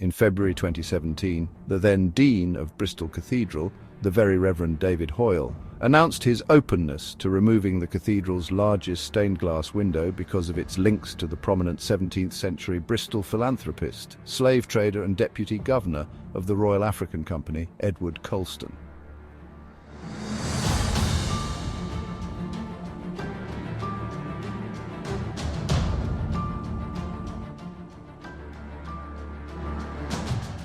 in February 2017, the then Dean of Bristol Cathedral, the Very Reverend David Hoyle, announced his openness to removing the cathedral's largest stained glass window because of its links to the prominent 17th century Bristol philanthropist, slave trader and deputy governor of the Royal African Company, Edward Colston.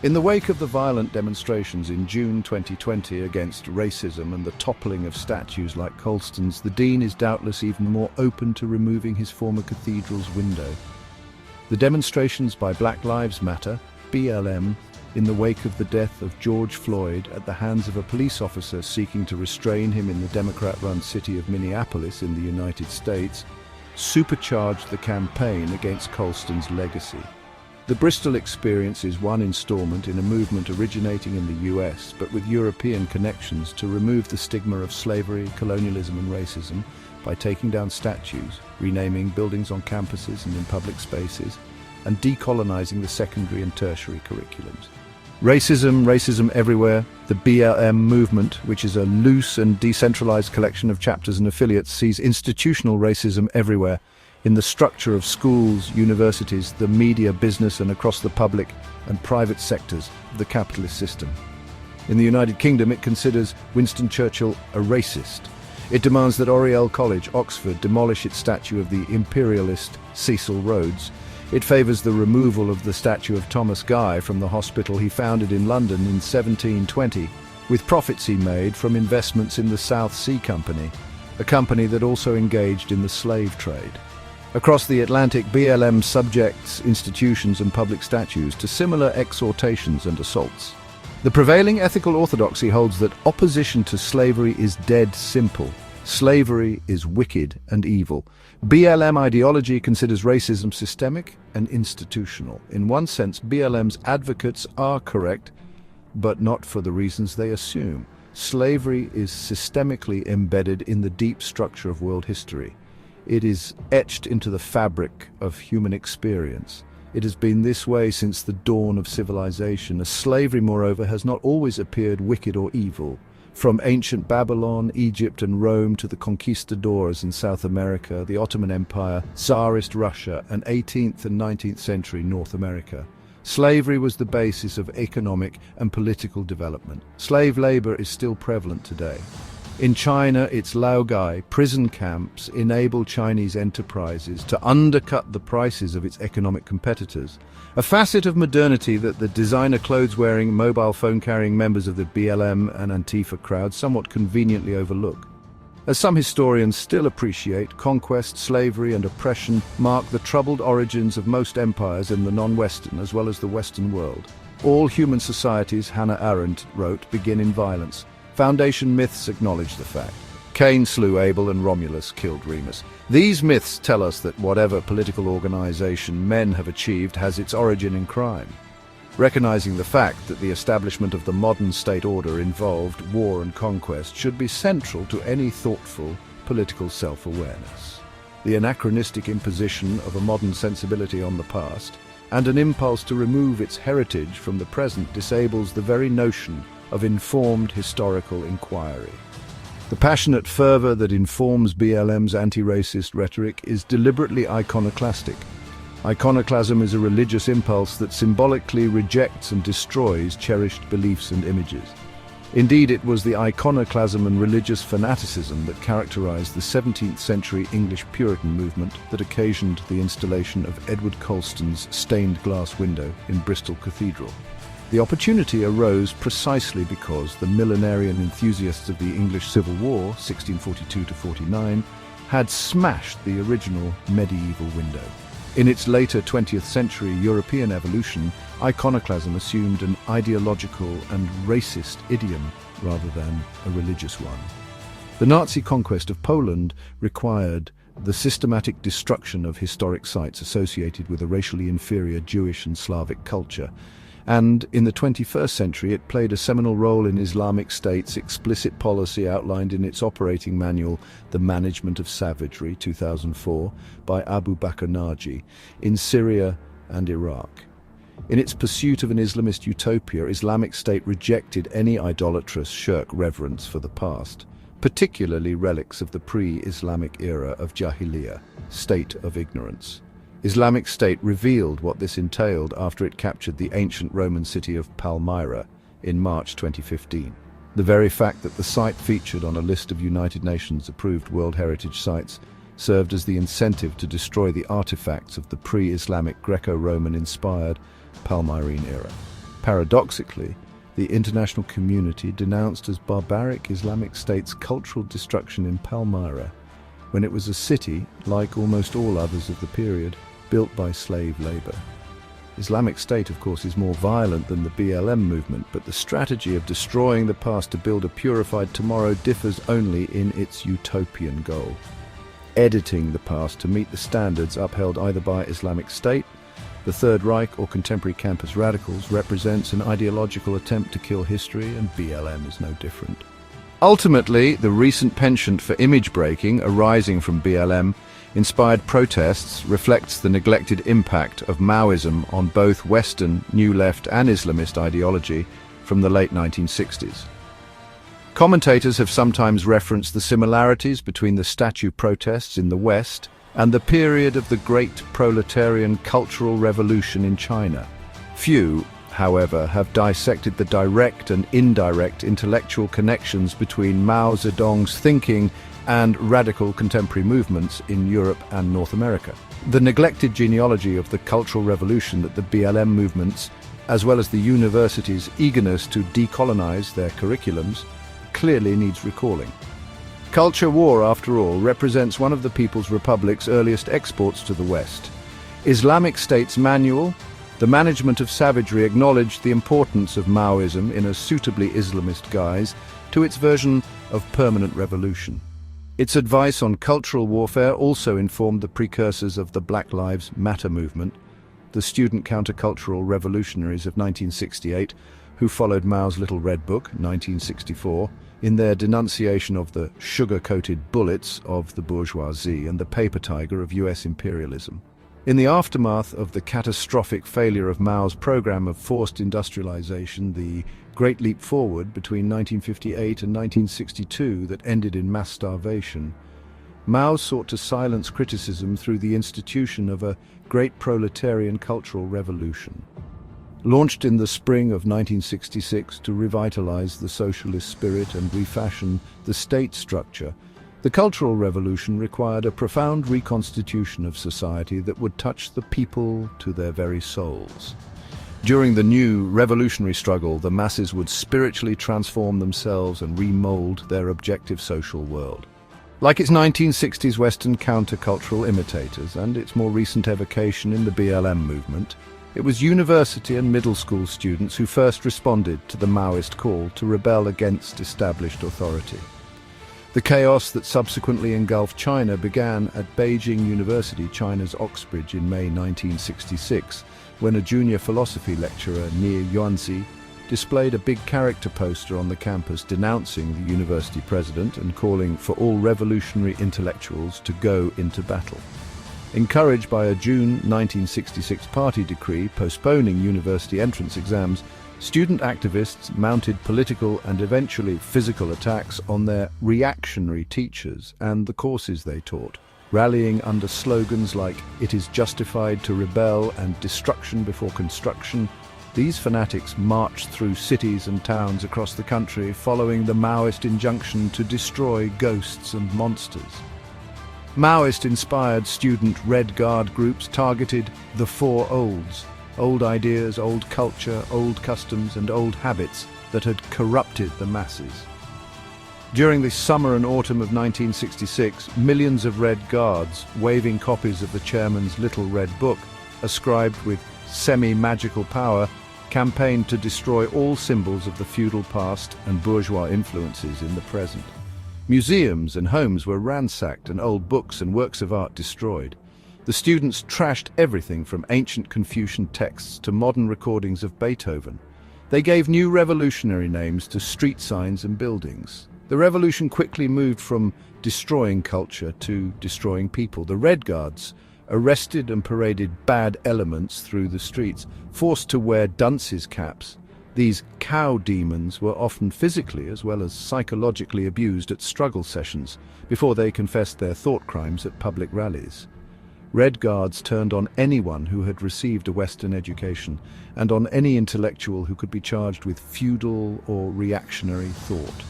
In the wake of the violent demonstrations in June 2020 against racism and the toppling of statues like Colston's, the Dean is doubtless even more open to removing his former cathedral's window. The demonstrations by Black Lives Matter, BLM, in the wake of the death of George Floyd at the hands of a police officer seeking to restrain him in the Democrat-run city of Minneapolis in the United States, supercharged the campaign against Colston's legacy. The Bristol experience is one installment in a movement originating in the US, but with European connections, to remove the stigma of slavery, colonialism and racism by taking down statues, renaming buildings on campuses and in public spaces, and decolonizing the secondary and tertiary curriculums. Racism everywhere, the BLM movement, which is a loose and decentralized collection of chapters and affiliates, sees institutional racism everywhere, in the structure of schools, universities, the media, business and across the public and private sectors of the capitalist system. In the United Kingdom, it considers Winston Churchill a racist. It demands that Oriel College, Oxford, demolish its statue of the imperialist Cecil Rhodes. It favours the removal of the statue of Thomas Guy from the hospital he founded in London in 1720, with profits he made from investments in the South Sea Company, a company that also engaged in the slave trade. Across the Atlantic, BLM subjects institutions and public statues to similar exhortations and assaults. The prevailing ethical orthodoxy holds that opposition to slavery is dead simple. Slavery is wicked and evil. BLM ideology considers racism systemic and institutional. In one sense, BLM's advocates are correct, but not for the reasons they assume. Slavery is systemically embedded in the deep structure of world history. It is etched into the fabric of human experience. It has been this way since the dawn of civilization. Slavery, moreover, has not always appeared wicked or evil. From ancient Babylon, Egypt and Rome to the conquistadors in South America, the Ottoman Empire, Tsarist Russia, and 18th and 19th century North America, slavery was the basis of economic and political development. Slave labor is still prevalent today. In China, its laogai, prison camps, enable Chinese enterprises to undercut the prices of its economic competitors, a facet of modernity that the designer clothes-wearing, mobile phone-carrying members of the BLM and Antifa crowd somewhat conveniently overlook. As some historians still appreciate, conquest, slavery and oppression mark the troubled origins of most empires in the non-Western as well as the Western world. All human societies, Hannah Arendt wrote, begin in violence. Foundation myths acknowledge the fact. Cain slew Abel and Romulus killed Remus. These myths tell us that whatever political organization men have achieved has its origin in crime. Recognizing the fact that the establishment of the modern state order involved war and conquest should be central to any thoughtful political self-awareness. The anachronistic imposition of a modern sensibility on the past and an impulse to remove its heritage from the present disables the very notion of informed historical inquiry. The passionate fervor that informs BLM's anti-racist rhetoric is deliberately iconoclastic. Iconoclasm is a religious impulse that symbolically rejects and destroys cherished beliefs and images. Indeed, it was the iconoclasm and religious fanaticism that characterized the 17th century English Puritan movement that occasioned the installation of Edward Colston's stained glass window in Bristol Cathedral. The opportunity arose precisely because the millenarian enthusiasts of the English Civil War, 1642-49, had smashed the original medieval window. In its later 20th century European evolution, iconoclasm assumed an ideological and racist idiom rather than a religious one. The Nazi conquest of Poland required the systematic destruction of historic sites associated with a racially inferior Jewish and Slavic culture. And in the 21st century, it played a seminal role in Islamic State's explicit policy outlined in its operating manual, The Management of Savagery, 2004, by Abu Bakr Naji, in Syria and Iraq. In its pursuit of an Islamist utopia, Islamic State rejected any idolatrous shirk reverence for the past, particularly relics of the pre-Islamic era of Jahiliyyah, state of ignorance. Islamic State revealed what this entailed after it captured the ancient Roman city of Palmyra in March 2015. The very fact that the site featured on a list of United Nations-approved World Heritage Sites served as the incentive to destroy the artifacts of the pre-Islamic Greco-Roman-inspired Palmyrene era. Paradoxically, the international community denounced as barbaric Islamic State's cultural destruction in Palmyra, when it was a city, like almost all others of the period, built by slave labor. Islamic State, of course, is more violent than the BLM movement, but the strategy of destroying the past to build a purified tomorrow differs only in its utopian goal: editing the past to meet the standards upheld either by Islamic State, the Third Reich, or contemporary campus radicals represents an ideological attempt to kill history, and BLM is no different. Ultimately, the recent penchant for image breaking arising from BLM-inspired protests reflects the neglected impact of Maoism on both Western, New Left and Islamist ideology from the late 1960s. Commentators have sometimes referenced the similarities between the statue protests in the West and the period of the Great Proletarian Cultural Revolution in China. Few, however, have dissected the direct and indirect intellectual connections between Mao Zedong's thinking and radical contemporary movements in Europe and North America. The neglected genealogy of the Cultural Revolution that the BLM movements, as well as the universities' eagerness to decolonize their curriculums, clearly needs recalling. Culture war, after all, represents one of the People's Republic's earliest exports to the West. Islamic State's manual, The Management of Savagery, acknowledged the importance of Maoism in a suitably Islamist guise to its version of permanent revolution. Its advice on cultural warfare also informed the precursors of the Black Lives Matter movement, the student countercultural revolutionaries of 1968, who followed Mao's Little Red Book, 1964, in their denunciation of the sugar-coated bullets of the bourgeoisie and the paper tiger of US imperialism. In the aftermath of the catastrophic failure of Mao's program of forced industrialization, the Great Leap Forward between 1958 and 1962 that ended in mass starvation, Mao sought to silence criticism through the institution of a great proletarian cultural revolution. Launched in the spring of 1966 to revitalize the socialist spirit and refashion the state structure, the Cultural Revolution required a profound reconstitution of society that would touch the people to their very souls. During the new revolutionary struggle, the masses would spiritually transform themselves and remold their objective social world. Like its 1960s Western countercultural imitators and its more recent evocation in the BLM movement, it was university and middle school students who first responded to the Maoist call to rebel against established authority. The chaos that subsequently engulfed China began at Beijing University, China's Oxbridge, in May 1966, when a junior philosophy lecturer, Nie Yuanzi, displayed a big character poster on the campus denouncing the university president and calling for all revolutionary intellectuals to go into battle. Encouraged by a June 1966 party decree postponing university entrance exams, student activists mounted political and eventually physical attacks on their reactionary teachers and the courses they taught, rallying under slogans like "It is justified to rebel" and "Destruction before construction." These fanatics marched through cities and towns across the country following the Maoist injunction to destroy ghosts and monsters. Maoist-inspired student Red Guard groups targeted the Four Olds: old ideas, old culture, old customs and old habits that had corrupted the masses. During the summer and autumn of 1966, millions of Red Guards, waving copies of the chairman's Little Red Book, ascribed with semi-magical power, campaigned to destroy all symbols of the feudal past and bourgeois influences in the present. Museums and homes were ransacked and old books and works of art destroyed. The students trashed everything from ancient Confucian texts to modern recordings of Beethoven. They gave new revolutionary names to street signs and buildings. The revolution quickly moved from destroying culture to destroying people. The Red Guards arrested and paraded bad elements through the streets, forced to wear dunces' caps. These cow demons were often physically as well as psychologically abused at struggle sessions before they confessed their thought crimes at public rallies. Red Guards turned on anyone who had received a Western education and on any intellectual who could be charged with feudal or reactionary thought.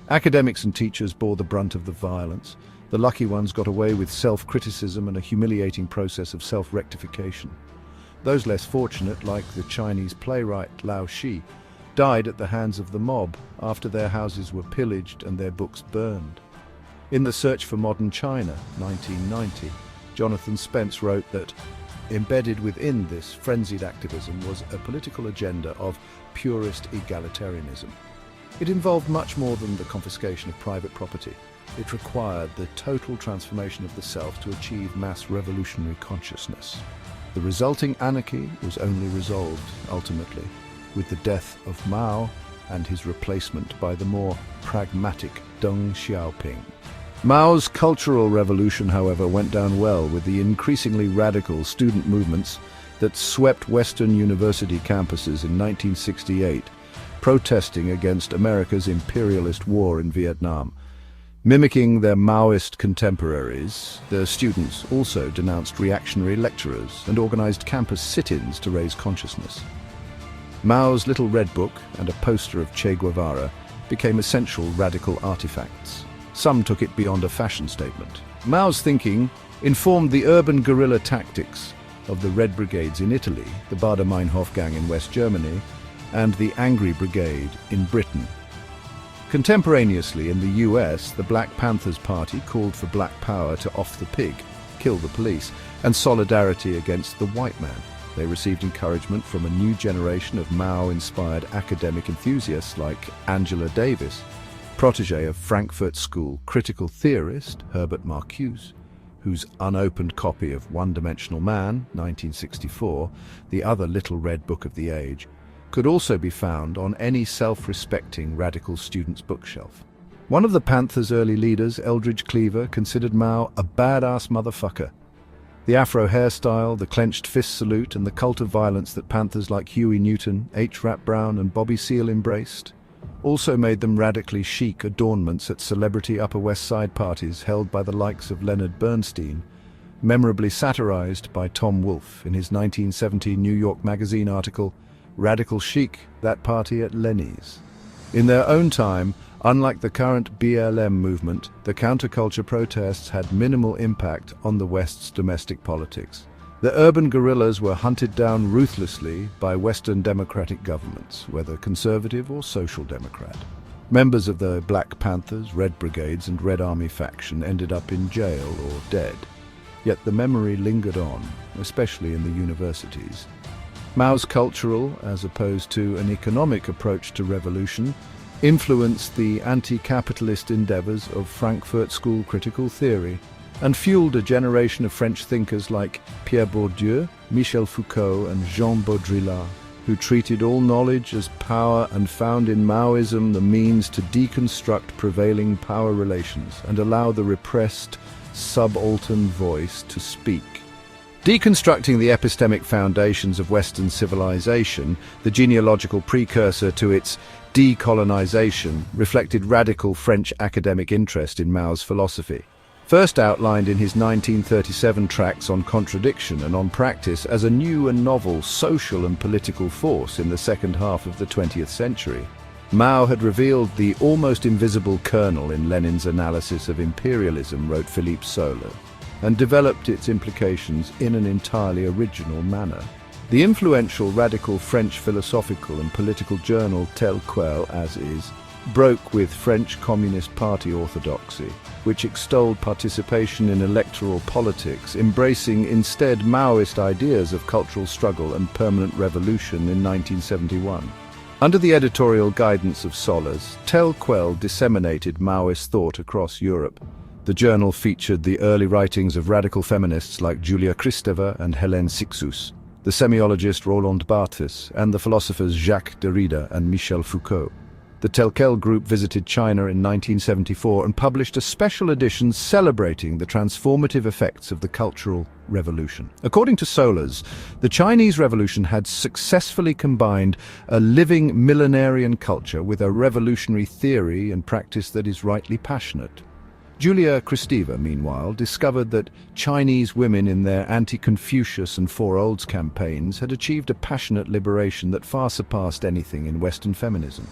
Academics and teachers bore the brunt of the violence. The lucky ones got away with self-criticism and a humiliating process of self-rectification. Those less fortunate, like the Chinese playwright Lao Shi, died at the hands of the mob after their houses were pillaged and their books burned. In The Search for Modern China, 1990, Jonathan Spence wrote that embedded within this frenzied activism was a political agenda of purist egalitarianism. It involved much more than the confiscation of private property. It required the total transformation of the self to achieve mass revolutionary consciousness. The resulting anarchy was only resolved, ultimately, with the death of Mao and his replacement by the more pragmatic Deng Xiaoping. Mao's cultural revolution, however, went down well with the increasingly radical student movements that swept Western university campuses in 1968, protesting against America's imperialist war in Vietnam. Mimicking their Maoist contemporaries, the students also denounced reactionary lecturers and organized campus sit-ins to raise consciousness. Mao's Little Red Book and a poster of Che Guevara became essential radical artifacts. Some took it beyond a fashion statement. Mao's thinking informed the urban guerrilla tactics of the Red Brigades in Italy, the Baader-Meinhof gang in West Germany, and the Angry Brigade in Britain. Contemporaneously in the US, the Black Panthers Party called for black power to off the pig, kill the police, and solidarity against the white man. They received encouragement from a new generation of Mao-inspired academic enthusiasts like Angela Davis, protégé of Frankfurt School critical theorist Herbert Marcuse, whose unopened copy of One-Dimensional Man, 1964, the other Little Red Book of the age, could also be found on any self-respecting radical student's bookshelf. One of the Panthers' early leaders, Eldridge Cleaver, considered Mao a badass motherfucker. The afro hairstyle, the clenched fist salute, and the cult of violence that Panthers like Huey Newton, H. Rap Brown, and Bobby Seale embraced also made them radically chic adornments at celebrity Upper West Side parties held by the likes of Leonard Bernstein, memorably satirized by Tom Wolfe in his 1970 New York Magazine article, Radical Chic, That Party at Lenny's. In their own time, unlike the current BLM movement, the counterculture protests had minimal impact on the West's domestic politics. The urban guerrillas were hunted down ruthlessly by Western democratic governments, whether conservative or social democrat. Members of the Black Panthers, Red Brigades, and Red Army faction ended up in jail or dead. Yet the memory lingered on, especially in the universities. Mao's cultural, as opposed to an economic approach to revolution, influenced the anti-capitalist endeavors of Frankfurt School critical theory and fueled a generation of French thinkers like Pierre Bourdieu, Michel Foucault, and Jean Baudrillard, who treated all knowledge as power and found in Maoism the means to deconstruct prevailing power relations and allow the repressed, subaltern voice to speak. Deconstructing the epistemic foundations of Western civilization, the genealogical precursor to its decolonization, reflected radical French academic interest in Mao's philosophy. First outlined in his 1937 tracts on contradiction and on practice as a new and novel social and political force in the second half of the 20th century, Mao had revealed the almost invisible kernel in Lenin's analysis of imperialism, wrote Philippe Solar, and developed its implications in an entirely original manner. The influential radical French philosophical and political journal Tel Quel, as is, broke with French Communist Party orthodoxy, which extolled participation in electoral politics, embracing instead Maoist ideas of cultural struggle and permanent revolution in 1971. Under the editorial guidance of Solers, Tel Quel disseminated Maoist thought across Europe. The journal featured the early writings of radical feminists like Julia Kristeva and Hélène Cixous, the semiologist Roland Barthes, and the philosophers Jacques Derrida and Michel Foucault. The Telkel Group visited China in 1974 and published a special edition celebrating the transformative effects of the Cultural Revolution. According to Solers, the Chinese Revolution had successfully combined a living millenarian culture with a revolutionary theory and practice that is rightly passionate. Julia Kristeva, meanwhile, discovered that Chinese women in their anti-Confucius and Four Olds campaigns had achieved a passionate liberation that far surpassed anything in Western feminism.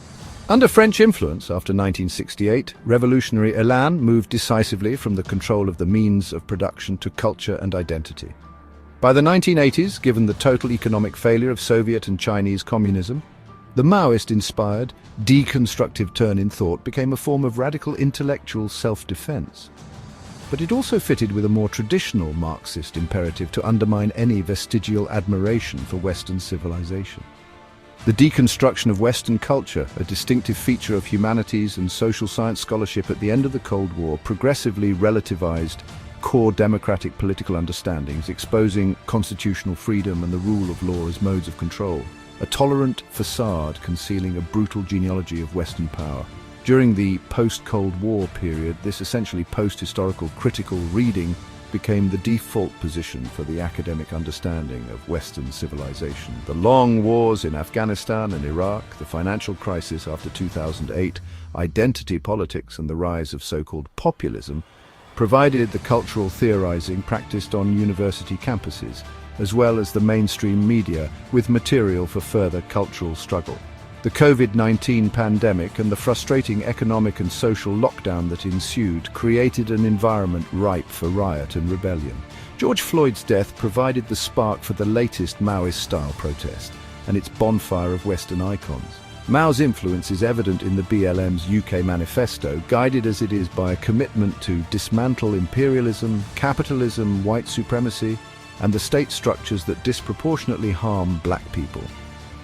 Under French influence, after 1968, revolutionary élan moved decisively from the control of the means of production to culture and identity. By the 1980s, given the total economic failure of Soviet and Chinese communism, the Maoist-inspired, deconstructive turn in thought became a form of radical intellectual self-defense. But it also fitted with a more traditional Marxist imperative to undermine any vestigial admiration for Western civilization. The deconstruction of Western culture, a distinctive feature of humanities and social science scholarship at the end of the Cold War, progressively relativized core democratic political understandings, exposing constitutional freedom and the rule of law as modes of control, a tolerant facade concealing a brutal genealogy of Western power. During the post-Cold War period, this essentially post-historical critical reading became the default position for the academic understanding of Western civilization. The long wars in Afghanistan and Iraq, the financial crisis after 2008, identity politics and the rise of so-called populism provided the cultural theorizing practiced on university campuses, as well as the mainstream media, with material for further cultural struggle. The COVID-19 pandemic and the frustrating economic and social lockdown that ensued created an environment ripe for riot and rebellion. George Floyd's death provided the spark for the latest Maoist-style protest and its bonfire of Western icons. Mao's influence is evident in the BLM's UK manifesto, guided as it is by a commitment to dismantle imperialism, capitalism, white supremacy, and the state structures that disproportionately harm black people.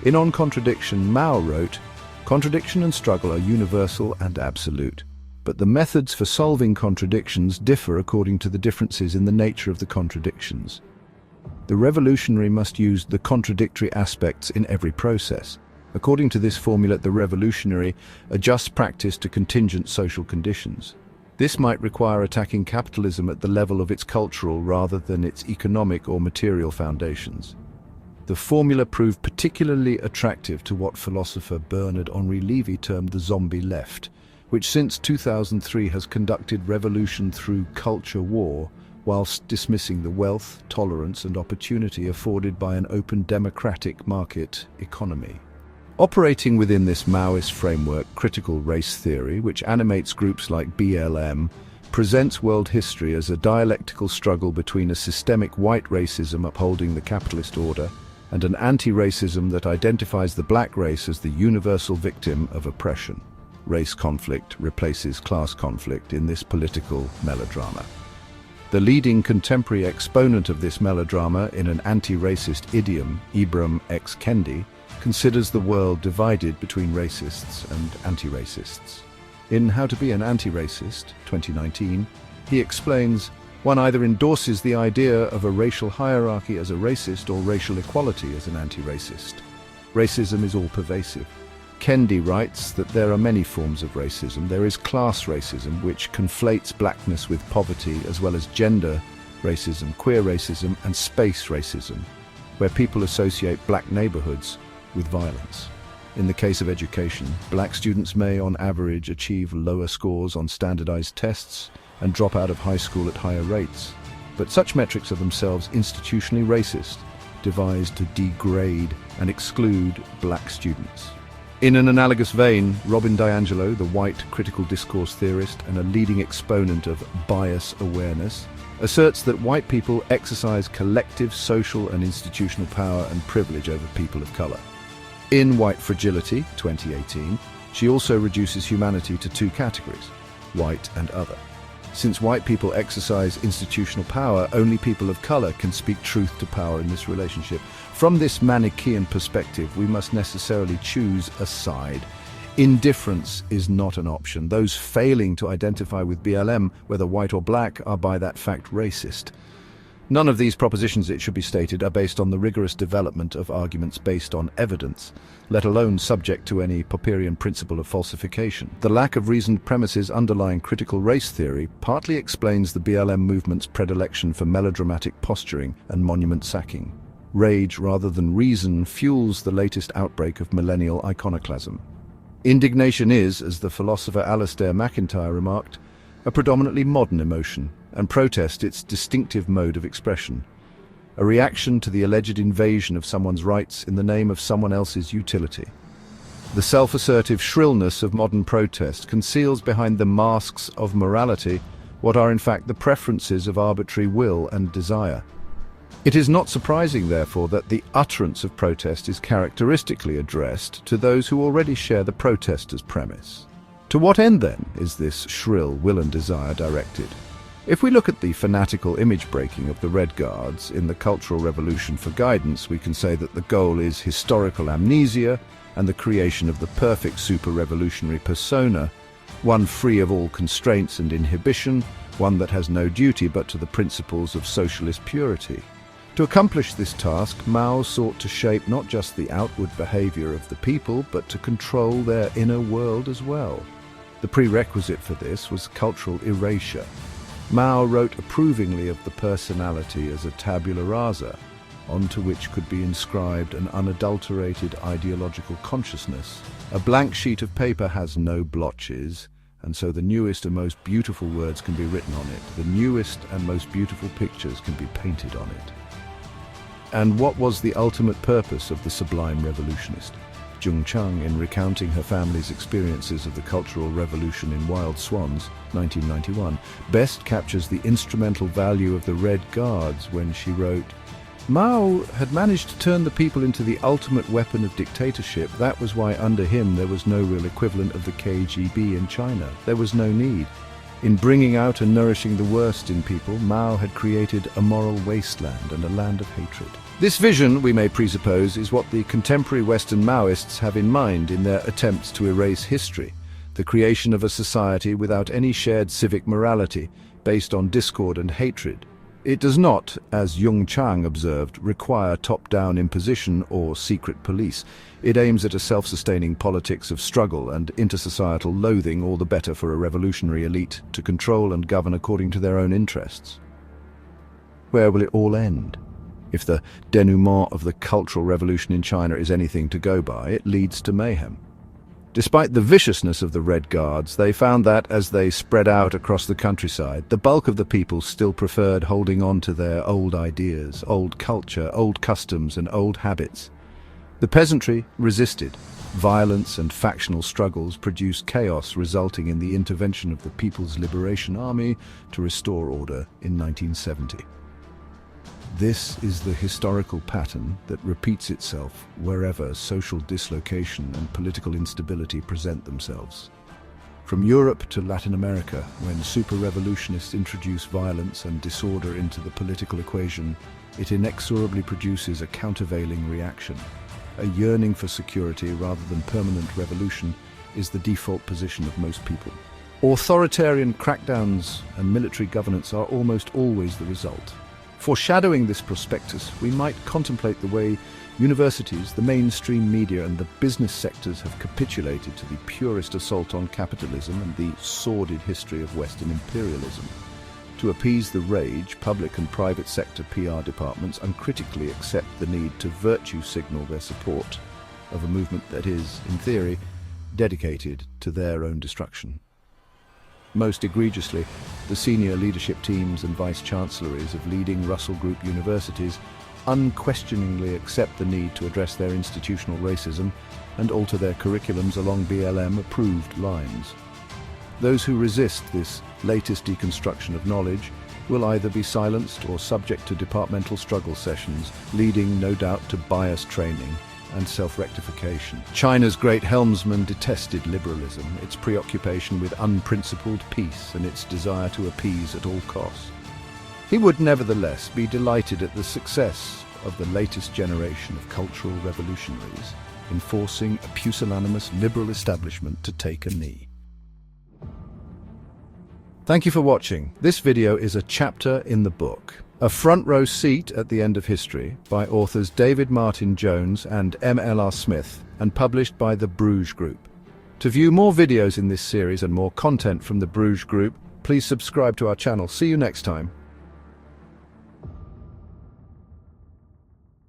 In On Contradiction, Mao wrote, "Contradiction and struggle are universal and absolute, but the methods for solving contradictions differ according to the differences in the nature of the contradictions. The revolutionary must use the contradictory aspects in every process. According to this formula, the revolutionary adjusts practice to contingent social conditions. This might require attacking capitalism at the level of its cultural rather than its economic or material foundations." The formula proved particularly attractive to what philosopher Bernard-Henri Lévy termed the zombie left, which since 2003 has conducted revolution through culture war, whilst dismissing the wealth, tolerance and opportunity afforded by an open democratic market economy. Operating within this Maoist framework, critical race theory, which animates groups like BLM, presents world history as a dialectical struggle between a systemic white racism upholding the capitalist order and an anti-racism that identifies the black race as the universal victim of oppression. Race conflict replaces class conflict in this political melodrama. The leading contemporary exponent of this melodrama in an anti-racist idiom, Ibram X. Kendi, considers the world divided between racists and anti-racists. In How to Be an Anti-Racist, 2019, he explains, "One either endorses the idea of a racial hierarchy as a racist or racial equality as an anti-racist. Racism is all-pervasive." Kendi writes that there are many forms of racism. There is class racism, which conflates blackness with poverty, as well as gender racism, queer racism, and space racism, where people associate black neighborhoods with violence. In the case of education, black students may, on average, achieve lower scores on standardized tests and drop out of high school at higher rates. But such metrics are themselves institutionally racist, devised to degrade and exclude black students. In an analogous vein, Robin DiAngelo, the white critical discourse theorist and a leading exponent of bias awareness, asserts that white people exercise collective social and institutional power and privilege over people of color. In White Fragility, 2018, she also reduces humanity to two categories, white and other. Since white people exercise institutional power, only people of color can speak truth to power in this relationship. From this Manichaean perspective, we must necessarily choose a side. Indifference is not an option. Those failing to identify with BLM, whether white or black, are by that fact racist. None of these propositions, it should be stated, are based on the rigorous development of arguments based on evidence, let alone subject to any Popperian principle of falsification. The lack of reasoned premises underlying critical race theory partly explains the BLM movement's predilection for melodramatic posturing and monument sacking. Rage rather than reason fuels the latest outbreak of millennial iconoclasm. Indignation is, as the philosopher Alasdair MacIntyre remarked, a predominantly modern emotion, and protest its distinctive mode of expression. A reaction to the alleged invasion of someone's rights in the name of someone else's utility. The self-assertive shrillness of modern protest conceals behind the masks of morality what are in fact the preferences of arbitrary will and desire. It is not surprising, therefore, that the utterance of protest is characteristically addressed to those who already share the protester's premise. To what end, then, is this shrill will and desire directed? If we look at the fanatical image-breaking of the Red Guards in the Cultural Revolution for guidance, we can say that the goal is historical amnesia and the creation of the perfect super-revolutionary persona, one free of all constraints and inhibition, one that has no duty but to the principles of socialist purity. To accomplish this task, Mao sought to shape not just the outward behavior of the people, but to control their inner world as well. The prerequisite for this was cultural erasure. Mao wrote approvingly of the personality as a tabula rasa, onto which could be inscribed an unadulterated ideological consciousness. A blank sheet of paper has no blotches, and so the newest and most beautiful words can be written on it. The newest and most beautiful pictures can be painted on it. And what was the ultimate purpose of the sublime revolutionist? Jung Chang, in recounting her family's experiences of the Cultural Revolution in Wild Swans, 1991, best captures the instrumental value of the Red Guards when she wrote, "Mao had managed to turn the people into the ultimate weapon of dictatorship. That was why under him there was no real equivalent of the KGB in China. There was no need. In bringing out and nourishing the worst in people, Mao had created a moral wasteland and a land of hatred." This vision, we may presuppose, is what the contemporary Western Maoists have in mind in their attempts to erase history, the creation of a society without any shared civic morality, based on discord and hatred. It does not, as Jung Chang observed, require top-down imposition or secret police. It aims at a self-sustaining politics of struggle and intersocietal loathing, all the better for a revolutionary elite to control and govern according to their own interests. Where will it all end? If the denouement of the Cultural Revolution in China is anything to go by, it leads to mayhem. Despite the viciousness of the Red Guards, they found that, as they spread out across the countryside, the bulk of the people still preferred holding on to their old ideas, old culture, old customs and old habits. The peasantry resisted. Violence and factional struggles produced chaos, resulting in the intervention of the People's Liberation Army to restore order in 1970. This is the historical pattern that repeats itself wherever social dislocation and political instability present themselves. From Europe to Latin America, when super-revolutionists introduce violence and disorder into the political equation, it inexorably produces a countervailing reaction. A yearning for security rather than permanent revolution is the default position of most people. Authoritarian crackdowns and military governance are almost always the result. Foreshadowing this prospectus, we might contemplate the way universities, the mainstream media and the business sectors have capitulated to the purest assault on capitalism and the sordid history of Western imperialism. To appease the rage, public and private sector PR departments uncritically accept the need to virtue signal their support of a movement that is, in theory, dedicated to their own destruction. Most egregiously, the senior leadership teams and vice-chancelleries of leading Russell Group universities unquestioningly accept the need to address their institutional racism and alter their curriculums along BLM-approved lines. Those who resist this latest deconstruction of knowledge will either be silenced or subject to departmental struggle sessions, leading, no doubt, to bias training and self-rectification. China's Great Helmsman detested liberalism, its preoccupation with unprincipled peace and its desire to appease at all costs. He would nevertheless be delighted at the success of the latest generation of cultural revolutionaries in forcing a pusillanimous liberal establishment to take a knee. Thank you for watching. This video is a chapter in the book. A Front Row Seat at the End of History by authors David Martin Jones and M.L.R. Smith, and published by the Bruges Group. To view more videos in this series and more content from the Bruges Group, please subscribe to our channel. See you next time.